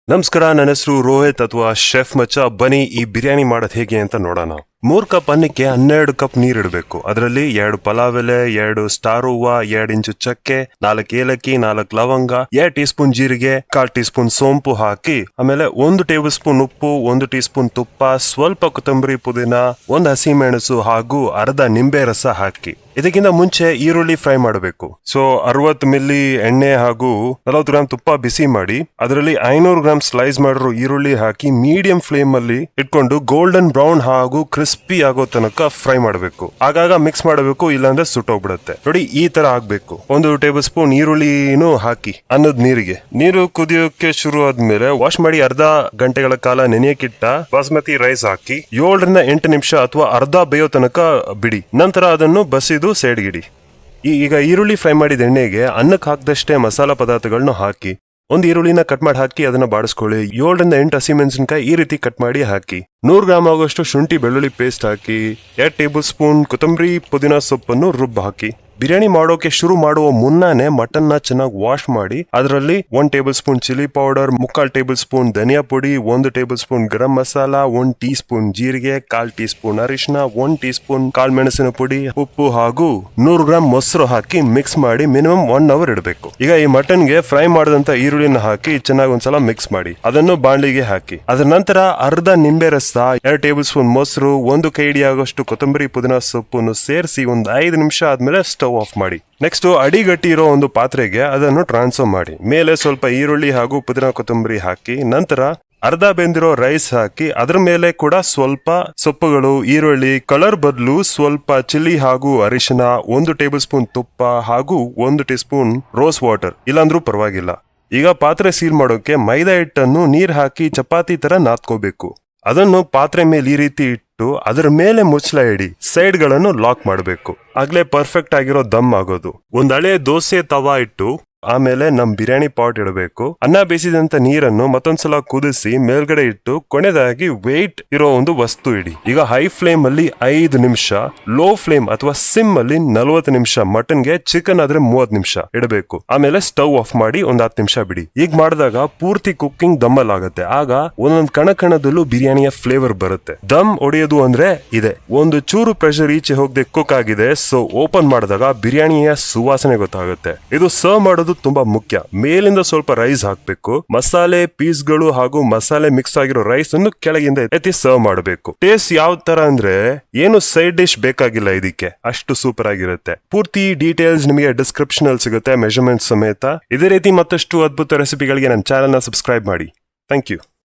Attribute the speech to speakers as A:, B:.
A: ನಮಸ್ಕಾರ, ನನ್ನ ಹೆಸರು ರೋಹಿತ್ ಅಥವಾ ಶೆಫ್ ಮಚ್ಚ. ಬನ್ನಿ ಈ ಬಿರಿಯಾನಿ ಮಾಡೋದು ಹೇಗೆ ಅಂತ ನೋಡೋಣ. 3 ಕಪ್ ಅನ್ನಕ್ಕೆ 12 ಕಪ್ ನೀರಿಡಬೇಕು. ಅದರಲ್ಲಿ 2 ಪಲಾವ್ ಎಲೆ, 2 ಸ್ಟಾರ್ ಹೂವ, 2 ಇಂಚು ಚಕ್ಕೆ, 4 ಏಲಕ್ಕಿ, 4 ಲವಂಗ, 2 ಟೀ ಸ್ಪೂನ್ ಜೀರಿಗೆ, 1/4 ಟೀ ಸ್ಪೂನ್ ಸೋಂಪು ಹಾಕಿ, ಆಮೇಲೆ 1 ಟೇಬಲ್ ಸ್ಪೂನ್ ಉಪ್ಪು, 1 ಟೀ ಸ್ಪೂನ್ ತುಪ್ಪ, ಸ್ವಲ್ಪ ಕೊತ್ತಂಬರಿ ಪುದೀನ, 1 ಹಸಿಮೆಣಸು ಹಾಗೂ ಅರ್ಧ ನಿಂಬೆ ರಸ ಹಾಕಿ. ಇದಕ್ಕಿಂತ ಮುಂಚೆ ಈರುಳ್ಳಿ ಫ್ರೈ ಮಾಡಬೇಕು. 60 ಮಿಲಿ ಎಣ್ಣೆ ಹಾಗೂ 40 ಗ್ರಾಮ್ ತುಪ್ಪ ಬಿಸಿ ಮಾಡಿ ಅದರಲ್ಲಿ 500 ಗ್ರಾಮ್ ಸ್ಲೈಸ್ ಮಾಡಿರೋ ಈರುಳ್ಳಿ ಹಾಕಿ ಮೀಡಿಯಂ ಫ್ಲೇಮ್ ಅಲ್ಲಿ ಇಟ್ಕೊಂಡು ಗೋಲ್ಡನ್ ಬ್ರೌನ್ ಹಾಗೂ ಕ್ರಿಸ್ಪಿ ಆಗೋ ತನಕ ಫ್ರೈ ಮಾಡಬೇಕು. ಆಗಾಗ ಮಿಕ್ಸ್ ಮಾಡಬೇಕು, ಇಲ್ಲಾಂದ್ರೆ ಸುಟ್ಟೋಗ್ಬಿಡುತ್ತೆ. ನೋಡಿ, ಈ ತರ ಆಗ್ಬೇಕು. 1 ಟೇಬಲ್ ಸ್ಪೂನ್ ಈರುಳ್ಳಿನೂ ಹಾಕಿ ಅನ್ನದ ನೀರಿಗೆ. ನೀರು ಕುದಿಯೋಕೆ ಶುರು ಆದ್ಮೇಲೆ ವಾಶ್ ಮಾಡಿ ಅರ್ಧ ಗಂಟೆಗಳ ಕಾಲ ನೆನೆಯಕ್ಕಿಟ್ಟ ಬಾಸ್ಮತಿ ರೈಸ್ ಹಾಕಿ 7 ರಿಂದ 8 ನಿಮಿಷ ಅಥವಾ ಅರ್ಧ ಬೇಯೋ ತನಕ ಬಿಡಿ. ನಂತರ ಅದನ್ನು ಬಸಿದು ಸೈಡ್ಗಿಡಿ. ಈಗ ಈರುಳ್ಳಿ ಫ್ರೈ ಮಾಡಿದ ಎಣ್ಣೆಗೆ ಅನ್ನಕ್ಕೆ ಹಾಕದಷ್ಟೇ ಮಸಾಲಾ ಪದಾರ್ಥಗಳನ್ನ ಹಾಕಿ 1 ಈರುಳ್ಳಿನ ಕಟ್ ಮಾಡಿ ಹಾಕಿ ಅದನ್ನ ಬಾಡಿಸ್ಕೊಳ್ಳಿ. 7 ರಿಂದ 8 ಹಸಿಮೆಣಸಿನಕಾಯಿ ಈ ರೀತಿ ಕಟ್ ಮಾಡಿ ಹಾಕಿ. 100 ಗ್ರಾಮ್ ಆಗೋಷ್ಟು ಶುಂಠಿ ಬೆಳ್ಳುಳ್ಳಿ ಪೇಸ್ಟ್ ಹಾಕಿ. 2 ಟೇಬಲ್ ಸ್ಪೂನ್ ಕೊತ್ತಂಬರಿ ಪುದೀನ ಸೊಪ್ಪನ್ನು ರುಬ್ಬ ಹಾಕಿ. ಬಿರಿಯಾನಿ ಮಾಡೋಕೆ ಶುರು ಮಾಡುವ ಮುನ್ನಾನೆ ಮಟನ್ ನ ಚೆನ್ನಾಗಿ ವಾಶ್ ಮಾಡಿ ಅದರಲ್ಲಿ 1 tablespoon chilli powder, 3/4 tablespoon ಧನಿಯಾ ಪುಡಿ, 1 tablespoon garam masala, 1 teaspoon ಜೀರಿಗೆ, 1/4 ಟೀ ಸ್ಪೂನ್ ಅರಿಶಿನ, 1 ಟೀ ಸ್ಪೂನ್ ಕಾಳು ಮೆಣಸಿನ ಪುಡಿ, ಉಪ್ಪು ಹಾಗೂ 100 ಗ್ರಾಮ್ ಮೊಸರು ಹಾಕಿ ಮಿಕ್ಸ್ ಮಾಡಿ ಮಿನಿಮಮ್ 1 ಅವರ್ ಇಡಬೇಕು. ಈಗ ಈ ಮಟನ್ಗೆ ಫ್ರೈ ಮಾಡಿದಂತ ಈರುಳ್ಳಿನ ಹಾಕಿ ಚೆನ್ನಾಗಿ ಒಂದ್ಸಲ ಮಿಕ್ಸ್ ಮಾಡಿ ಅದನ್ನು ಬಾಂಡ್ಲಿಗೆ ಹಾಕಿ. ಅದರ ನಂತರ ಅರ್ಧ ನಿಂಬೆ ರಸ, 2 ಟೇಬಲ್ ಸ್ಪೂನ್ ಮೊಸರು, 1 ಕೈ ಹಿಡಿಯಾಗೋಷ್ಟು ಕೊತ್ತಂಬರಿ ಪುದೀನ ಸೊಪ್ಪನ್ನು ಸೇರಿಸಿ 5 ನಿಮಿಷ ಆದ್ಮೇಲೆ ಸ್ಟವ್ ಆಫ್ ಮಾಡಿ. ನೆಕ್ಸ್ಟ್ ಅಡಿಗಟ್ಟಿ ಇರೋ ಒಂದು ಪಾತ್ರೆಗೆ ಅದನ್ನು ಟ್ರಾನ್ಸ್ಫರ್ ಮಾಡಿ. ಮೇಲೆ ಸ್ವಲ್ಪ ಈರುಳ್ಳಿ ಹಾಗೂ ಪುದೀನ ಕೊತ್ತಂಬರಿ ಹಾಕಿ ನಂತರ ಅರ್ಧ ಬೆಂದಿರೋ ರೈಸ್ ಹಾಕಿ ಅದ್ರ ಮೇಲೆ ಕೂಡ ಸ್ವಲ್ಪ ಸೊಪ್ಪುಗಳು, ಈರುಳ್ಳಿ, ಕಲರ್ ಬದಲು ಸ್ವಲ್ಪ ಚಿಲ್ಲಿ ಹಾಗೂ ಅರಿಶಿನ, 1 ಟೇಬಲ್ ಸ್ಪೂನ್ ತುಪ್ಪ ಹಾಗೂ 1 ಟೀ ಸ್ಪೂನ್ ರೋಸ್ ವಾಟರ್, ಇಲ್ಲಾಂದ್ರೂ ಪರವಾಗಿಲ್ಲ. ಈಗ ಪಾತ್ರೆ ಸೀಲ್ ಮಾಡೋಕೆ ಮೈದಾ ಹಿಟ್ಟನ್ನು ನೀರ್ ಹಾಕಿ ಚಪಾತಿ ತರ ನಾದ್ಕೋಬೇಕು. ಅದನ್ನು ಪಾತ್ರೆ ಮೇಲೆ ಈ ರೀತಿ ಇಟ್ಟು ಅದರ ಮೇಲೆ ಮುಚ್ಚಳ ಇಡಿ. ಸೈಡ್ ಗಳನ್ನು ಲಾಕ್ ಮಾಡಬೇಕು. ಆಗ್ಲೇ ಪರ್ಫೆಕ್ಟ್ ಆಗಿರೋ ದಮ್ ಆಗೋದು. ಒಂದ್ ಹಳೆ ದೋಸೆ ತವಾ ಇಟ್ಟು ಆಮೇಲೆ ನಮ್ ಬಿರಿಯಾನಿ ಪಾಟ್ ಇಡಬೇಕು. ಅನ್ನ ಬೇಯಿಸಿದಂತ ನೀರನ್ನು ಮತ್ತೊಂದ್ಸಲ ಕುದಿಸಿ ಮೇಲ್ಗಡೆ ಇಟ್ಟು ಕೊನೆಯದಾಗಿ ವೇಟ್ ಇರೋ ಒಂದು ವಸ್ತು ಇಡಿ. ಈಗ ಹೈ ಫ್ಲೇಮ್ ಅಲ್ಲಿ 5 ನಿಮಿಷ, ಲೋ ಫ್ಲೇಮ್ ಅಥವಾ ಸಿಮ್ ಅಲ್ಲಿ 40 ನಿಮಿಷ, ಮಟನ್ಗೆ ಚಿಕನ್ ಆದ್ರೆ 30 ನಿಮಿಷ ಇಡಬೇಕು. ಆಮೇಲೆ ಸ್ಟವ್ ಆಫ್ ಮಾಡಿ 10 ನಿಮಿಷ ಬಿಡಿ. ಈಗ ಮಾಡಿದಾಗ ಪೂರ್ತಿ ಕುಕ್ಕಿಂಗ್ ದಮ್ಮಲ್ ಆಗುತ್ತೆ. ಆಗ ಒಂದೊಂದು ಕಣದಲ್ಲೂ ಬಿರಿಯಾನಿಯ ಫ್ಲೇವರ್ ಬರುತ್ತೆ. ದಮ್ ಹೊಡೆಯೋದು ಅಂದ್ರೆ ಇದೆ. ಒಂದು ಚೂರು ಪ್ರೆಷರ್ ಈಚೆ ಹೋಗದೆ ಕುಕ್ ಆಗಿದೆ. ಸೊ ಓಪನ್ ಮಾಡಿದಾಗ ಬಿರಿಯಾನಿಯ ಸುವಾಸನೆ ಗೊತ್ತಾಗುತ್ತೆ. ಇದು ಸರ್ವ್ ಮಾಡೋದು ತುಂಬಾ ಮುಖ್ಯ. ಮೇಲಿಂದ ಸ್ವಲ್ಪ ರೈಸ್ ಹಾಕ್ಬೇಕು. ಮಸಾಲೆ ಪೀಸ್ಗಳು ಹಾಗೂ ಮಸಾಲೆ ಮಿಕ್ಸ್ ಆಗಿರೋ ರೈಸ್ ಅನ್ನು ಕೆಳಗಿಂದ ಎತ್ತಿ ಸರ್ವ್ ಮಾಡಬೇಕು. ಟೇಸ್ಟ್ ಯಾವ ತರ ಅಂದ್ರೆ ಏನು ಸೈಡ್ ಡಿಶ್ ಬೇಕಾಗಿಲ್ಲ, ಇದಕ್ಕೆ ಅಷ್ಟು ಸೂಪರ್ ಆಗಿರುತ್ತೆ. ಪೂರ್ತಿ ಡೀಟೇಲ್ಸ್ ನಿಮಗೆ ಡಿಸ್ಕ್ರಿಪ್ಷನ್ ಅಲ್ಲಿ ಸಿಗುತ್ತೆ, ಮೆಜರ್ಮೆಂಟ್ ಸಮೇತ. ಇದೇ ರೀತಿ ಮತ್ತಷ್ಟು ಅದ್ಭುತ ರೆಸಿಪಿಗಳಿಗೆ ನನ್ನ ಚಾನೆಲ್ ನ ಸಬ್ಸ್ಕ್ರೈಬ್ ಮಾಡಿ. Thank you.